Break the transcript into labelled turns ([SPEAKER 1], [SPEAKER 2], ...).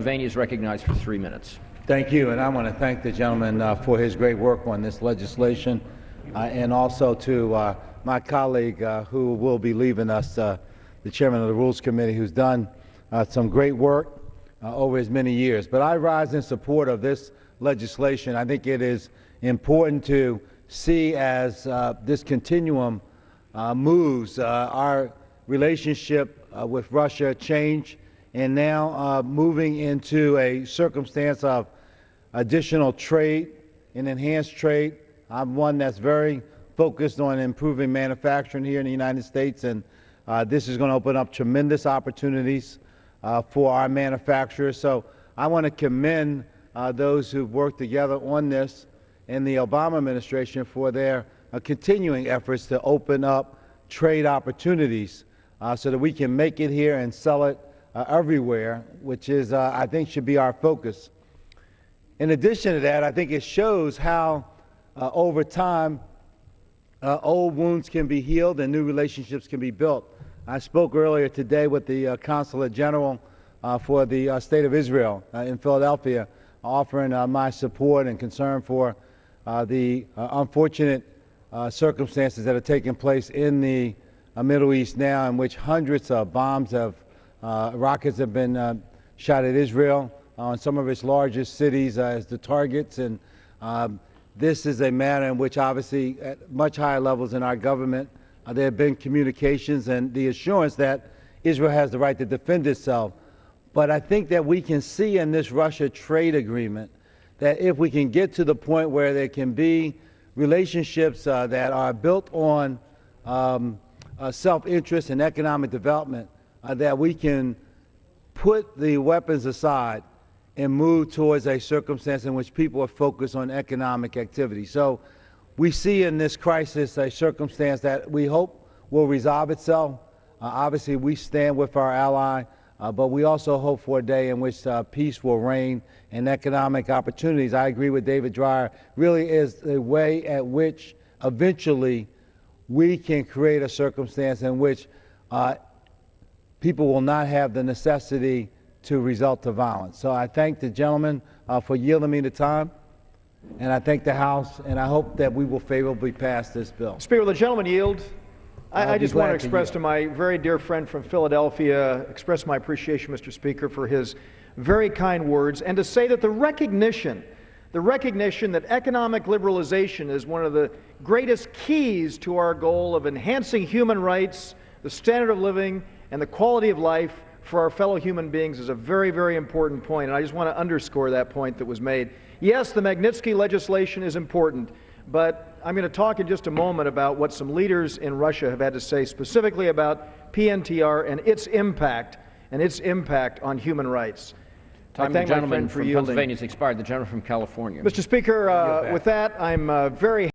[SPEAKER 1] Pennsylvania is recognized for 3 minutes.
[SPEAKER 2] Thank you, and I want to thank the gentleman for his great work on this legislation, and also to my colleague who will be leaving us, the chairman of the Rules Committee, who's done some great work over his many years. But I rise in support of this legislation. I think it is important to see as this continuum moves, our relationship with Russia change, and now moving into a circumstance of additional trade and enhanced trade. I'm one that's very focused on improving manufacturing here in the United States, and this is going to open up tremendous opportunities for our manufacturers. So I want to commend those who've worked together on this and the Obama administration for their continuing efforts to open up trade opportunities so that we can make it here and sell it everywhere, which is, I think, should be our focus. In addition to that, I think it shows how over time old wounds can be healed and new relationships can be built. I spoke earlier today with the Consul General for the State of Israel in Philadelphia, offering my support and concern for the unfortunate circumstances that are taking place in the Middle East now, in which hundreds of bombs rockets have been shot at Israel on some of its largest cities as the targets. And this is a matter in which, obviously, at much higher levels in our government, there have been communications and the assurance that Israel has the right to defend itself. But I think that we can see in this Russia trade agreement that if we can get to the point where there can be relationships that are built on self-interest and economic development, that we can put the weapons aside and move towards a circumstance in which people are focused on economic activity. So we see in this crisis a circumstance that we hope will resolve itself. Obviously, we stand with our ally, but we also hope for a day in which peace will reign and economic opportunities. I agree with David Dreyer, really is the way at which eventually we can create a circumstance in which people will not have the necessity to resort to violence. So I thank the gentleman for yielding me the time, and I thank the House, and I hope that we will favorably pass this bill.
[SPEAKER 3] Speaker, will the gentleman yield? I just want to express to my very dear friend from Philadelphia, express my appreciation, Mr. Speaker, for his very kind words, and to say that the recognition that economic liberalization is one of the greatest keys to our goal of enhancing human rights, the standard of living, and the quality of life for our fellow human beings is a very, very important point, and I just want to underscore that point that was made. Yes, the Magnitsky legislation is important, but I'm going to talk in just a moment about what some leaders in Russia have had to say specifically about PNTR and its impact on human rights.
[SPEAKER 1] Time. The gentleman from Pennsylvania has expired. The gentleman from California.
[SPEAKER 3] Mr. Speaker, with that, I'm very